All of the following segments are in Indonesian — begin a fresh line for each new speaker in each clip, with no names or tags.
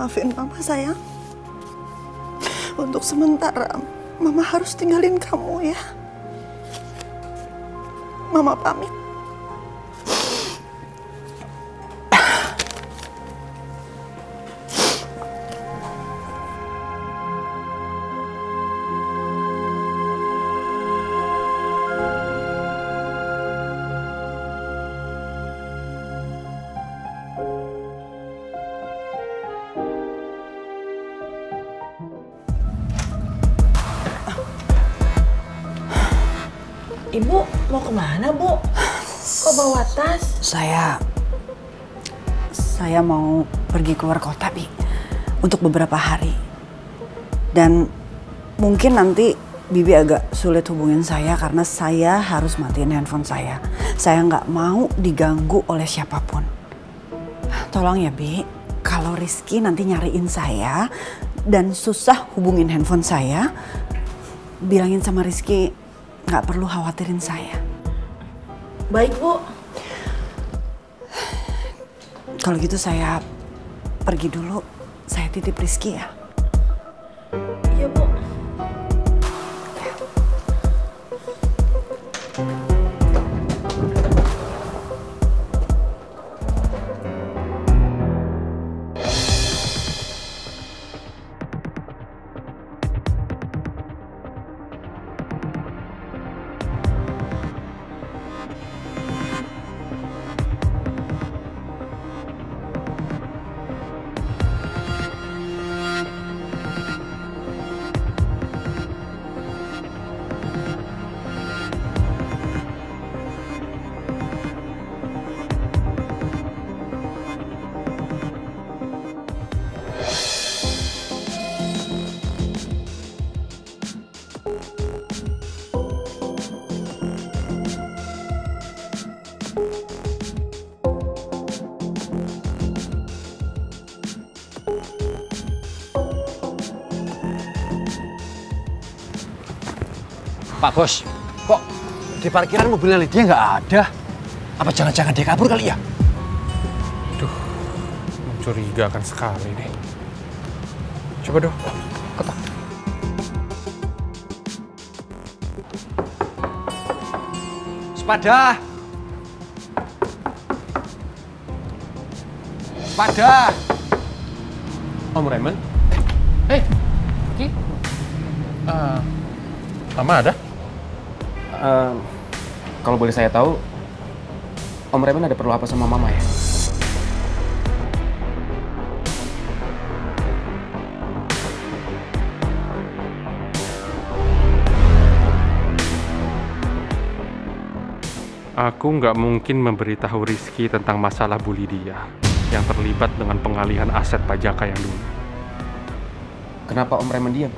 Maafin Mama sayang. Untuk sementara Mama harus tinggalin kamu ya. Mama pamit.
Ibu mau kemana, Bu? Kok bawa tas?
Saya mau pergi keluar kota, Bi. Untuk beberapa hari. Dan mungkin nanti Bibi agak sulit hubungin saya karena saya harus matiin handphone saya. Saya nggak mau diganggu oleh siapapun. Tolong ya, Bi. Kalau Rizky nanti nyariin saya dan susah hubungin handphone saya, bilangin sama Rizky nggak perlu khawatirin saya.
Baik, Bu.
Kalau gitu saya pergi dulu. Saya titip Rizky ya.
Iya, Bu.
Pak Bos, kok di parkiran mobilnya Lydia nggak ada? Apa jangan-jangan dia kabur kali ya?
Duh, mencurigakan sekali nih. Coba dong, ketok.
Sepada! Sepada!
Om Raymond? Ki? Mama ada?
Kalau boleh saya tahu, Om Raymond ada perlu apa sama Mama ya?
Aku nggak mungkin memberitahu Rizky tentang masalah Bu Lydia yang terlibat dengan pengalihan aset pajaka yang dulu.
Kenapa Om Raymond diam?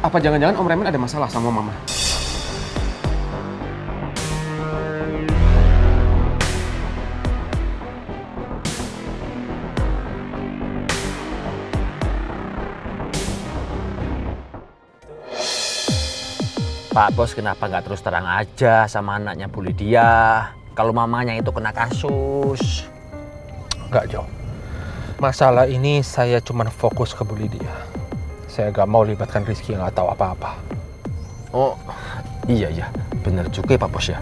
Apa jangan-jangan Om Raymond ada masalah sama Mama?
Pak Bos kenapa nggak terus terang aja sama anaknya Bu Lydia? Kalau mamanya itu kena kasus.
Nggak, Jo. Masalah ini saya cuma fokus ke Bu Lydia. Saya nggak mau libatkan Rizky yang nggak tahu apa-apa.
Oh, iya. Bener juga ya Pak Bos ya.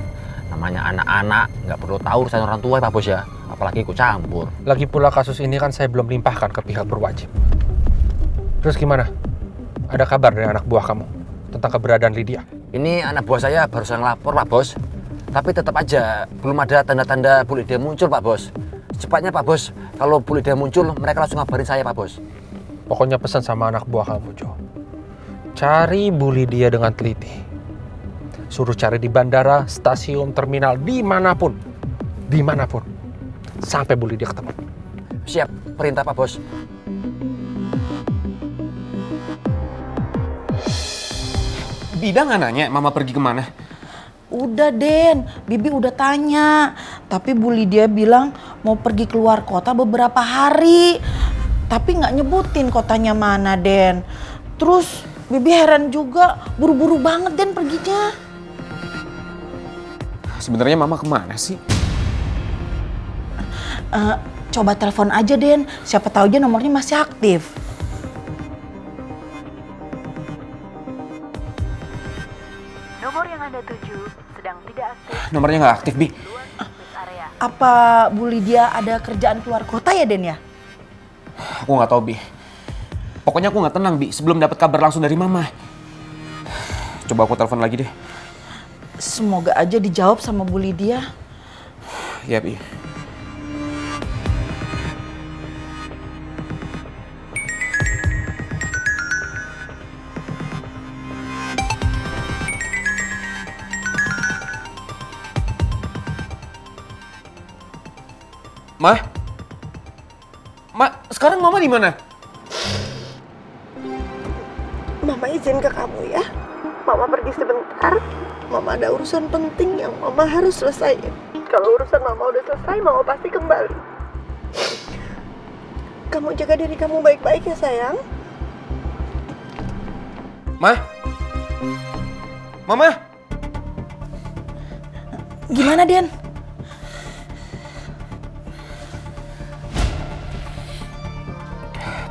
Namanya anak-anak nggak perlu tahu urusan orang tua ya Pak Bos ya. Apalagi ikut campur.
Lagi pula kasus ini kan saya belum limpahkan ke pihak berwajib. Terus gimana? Ada kabar dari anak buah kamu tentang keberadaan Lydia?
Ini anak buah saya barusan ngelapor Pak Bos. Tapi tetap aja belum ada tanda-tanda Bu Lydia muncul Pak Bos. Cepatnya Pak Bos, kalau Bu Lydia muncul mereka langsung ngabarin saya Pak Bos.
Pokoknya pesan sama anak buah kamu, Jo. Cari Bu Lydia dengan teliti. Suruh cari di bandara, stasiun, terminal, dimanapun. Dimanapun. Sampai Bu Lydia ketemu.
Siap, perintah Pak Bos.
Bida nggak nanya Mama pergi kemana?
Udah, Den. Bibi udah tanya. Tapi Bu Lydia bilang mau pergi keluar kota beberapa hari. Tapi nggak nyebutin kotanya mana, Den. Terus Bibi heran juga, buru-buru banget, Den, perginya.
Sebenarnya Mama kemana sih?
Coba telepon aja Den, siapa tahu aja nomornya masih aktif.
Nomor yang Anda tuju sedang tidak aktif.
Nomornya nggak aktif, Bi.
Apa Bu Lydia ada kerjaan keluar kota ya Den ya?
Aku nggak tahu, Bi. Pokoknya aku nggak tenang, Bi, sebelum dapat kabar langsung dari Mama. Coba aku telepon lagi deh.
Semoga aja dijawab sama Bu Lydia.
Ya, Bi. Ma, sekarang Mama di mana?
Mama izin ke kamu ya. Mama pergi sebentar. Mama ada urusan penting yang Mama harus selesaiin. Kalau urusan Mama udah selesai, Mama pasti kembali. Kamu jaga diri kamu baik-baik ya sayang.
Mama.
Gimana Den?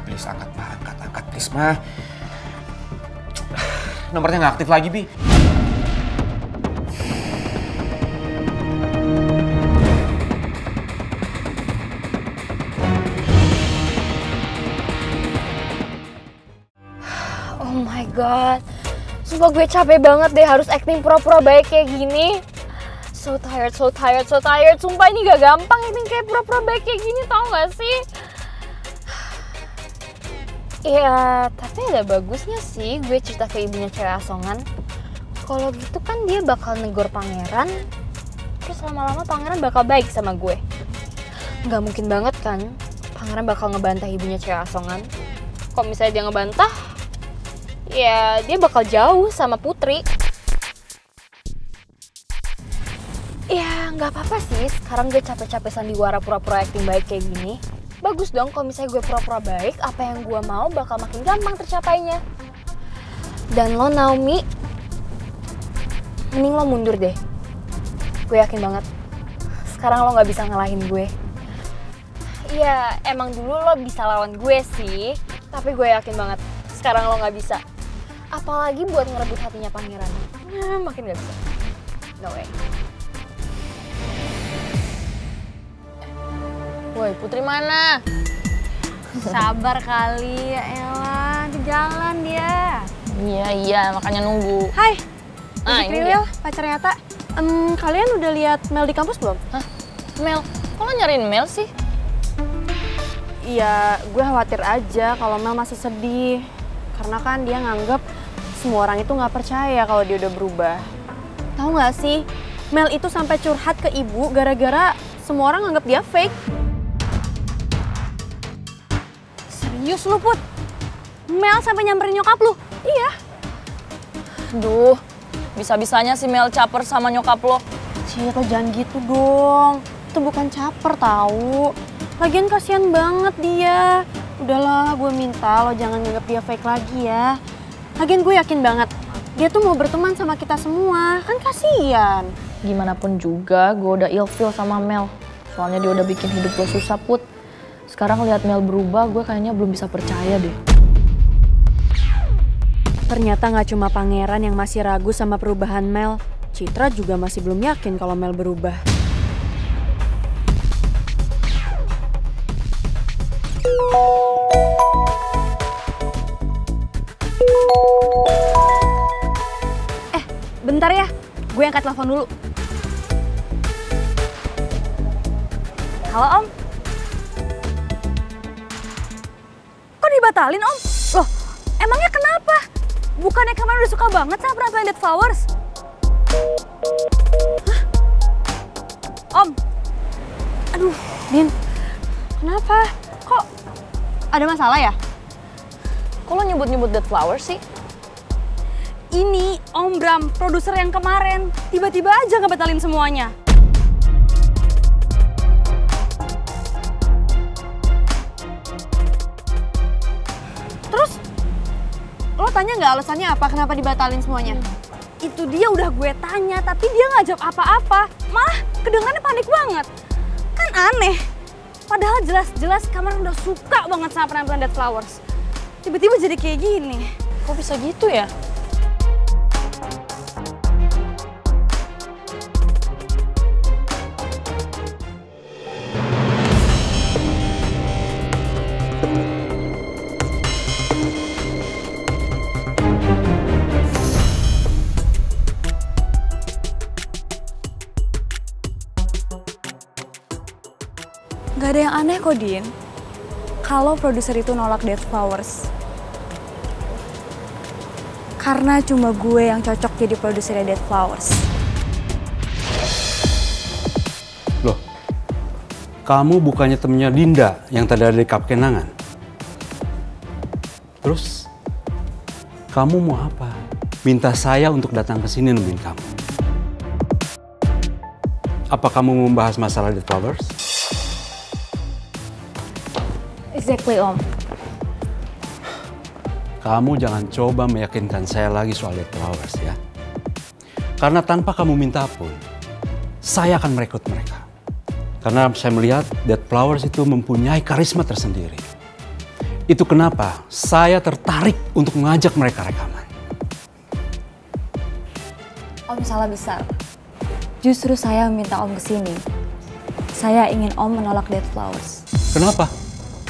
Please angkat, Ma. Angkat, please, Ma. Nomornya nggak aktif lagi, Bi.
Oh my god, sumpah gue capek banget deh harus acting pura-pura baik kayak gini. So tired. Sumpah ini gak gampang acting kayak pura-pura baik kayak gini, tau gak sih? Ya, tapi ada bagusnya sih gue cerita ke ibunya cewek asongan. Kalau gitu kan dia bakal negor pangeran, terus lama-lama pangeran bakal baik sama gue. Gak mungkin banget kan pangeran bakal ngebantah ibunya cewek asongan. Kalau misalnya dia ngebantah, ya dia bakal jauh sama Putri. Ya nggak apa-apa sih, sekarang gue capek-capek sandiwara pura-pura acting baik kayak gini. Bagus dong kalau misalnya gue pura-pura baik, apa yang gue mau bakal makin gampang tercapainya. Dan lo Naomi, mending lo mundur deh. Gue yakin banget, sekarang lo gak bisa ngalahin gue. Iya, emang dulu lo bisa lawan gue sih, tapi gue yakin banget, sekarang lo gak bisa. Apalagi buat ngerebut hatinya pangeran. Nah, makin gak bisa. No way. Woi, Putri mana? Sabar kali, ya elah, di jalan dia. Iya, makanya nunggu.
Hai,
Ini
Kriwil, pacarnya Ata. Kalian udah lihat Mel di kampus belum?
Hah? Mel? Kok lo nyariin Mel sih?
Iya, gue khawatir aja kalau Mel masih sedih. Karena kan dia nganggep semua orang itu nggak percaya kalau dia udah berubah. Tahu nggak sih, Mel itu sampai curhat ke ibu gara-gara semua orang nganggep dia fake. Serius lu, Put? Mel sampai nyamperin nyokap lu? Iya.
Duh, bisa-bisanya si Mel caper sama nyokap lo.
Cit, lo jangan gitu dong. Itu bukan caper tahu. Lagian kasihan banget dia. Udahlah, gue minta lo jangan nganggap dia fake lagi ya. Lagian gue yakin banget, dia tuh mau berteman sama kita semua. Kan kasihan.
Gimana pun juga, gue udah ilfeel sama Mel. Soalnya dia udah bikin hidup lo susah, Put. Sekarang lihat Mel berubah, gue kayaknya belum bisa percaya deh.
Ternyata nggak cuma Pangeran yang masih ragu sama perubahan Mel. Citra juga masih belum yakin kalau Mel berubah. Bentar ya, gue angkat telepon dulu. Halo Om. Kok dibatalin Om? Loh, emangnya kenapa? Bukannya kemarin udah suka banget sama penampilan Dead Flowers? Hah? Om? Aduh, Din. Kenapa? Kok ada masalah ya?
Kok lo nyebut-nyebut Dead Flowers sih?
Ini Om Bram, produser yang kemarin. Tiba-tiba aja ngebatalin semuanya. Terus, lo tanya nggak alasannya apa kenapa dibatalin semuanya? Itu dia udah gue tanya, tapi dia nggak jawab apa-apa. Malah kedengarannya panik banget. Kan aneh. Padahal jelas-jelas Kamran udah suka banget sama penampilan Dead Flowers. Tiba-tiba jadi kayak gini.
Kok bisa gitu ya?
Gak ada yang aneh kok, Din. Kalau produser itu nolak Dead Flowers. Karena cuma gue yang cocok jadi produsernya Dead Flowers.
Loh, kamu bukannya temennya Dinda yang tadi ada di Kap Kenangan? Terus, kamu mau apa? Minta saya untuk datang ke sini nemuin kamu. Apa kamu mau membahas masalah Dead Flowers?
Exactly, Om.
Kamu jangan coba meyakinkan saya lagi soal Dead Flowers ya. Karena tanpa kamu minta pun, saya akan merekrut mereka. Karena saya melihat Dead Flowers itu mempunyai karisma tersendiri. Itu kenapa saya tertarik untuk mengajak mereka rekaman.
Om salah besar. Justru saya meminta Om kesini. Saya ingin Om menolak Dead Flowers.
Kenapa?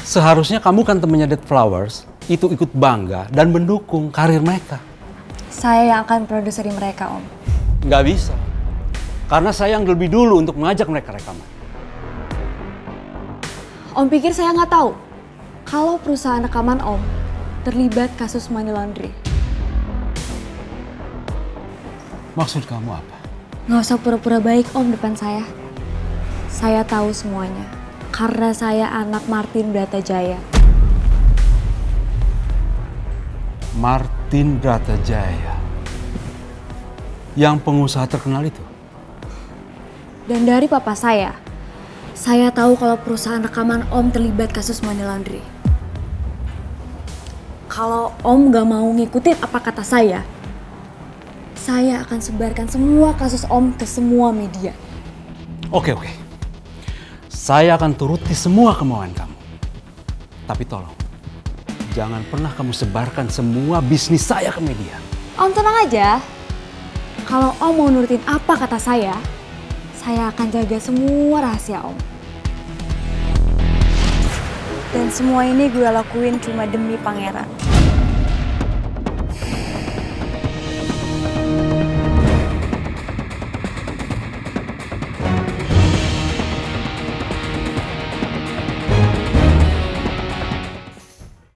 Seharusnya kamu kan temannya Dead Flowers, itu ikut bangga dan mendukung karir mereka.
Saya yang akan produseri mereka, Om.
Nggak bisa. Karena saya yang lebih dulu untuk mengajak mereka rekaman.
Om pikir saya nggak tahu kalau perusahaan rekaman Om terlibat kasus money laundry.
Maksud kamu apa?
Nggak usah pura-pura baik Om depan saya. Saya tahu semuanya. Karena saya anak Martin Bratajaya.
Martin Bratajaya. Yang pengusaha terkenal itu?
Dan dari papa saya tahu kalau perusahaan rekaman Om terlibat kasus money laundry. Kalau Om gak mau ngikutin apa kata saya akan sebarkan semua kasus Om ke semua media.
Oke. Saya akan turuti semua kemauan kamu. Tapi tolong, jangan pernah kamu sebarkan semua bisnis saya ke media.
Om tenang aja. Kalau Om mau nurutin apa kata saya akan jaga semua rahasia Om. Dan semua ini gue lakuin cuma demi pangeran.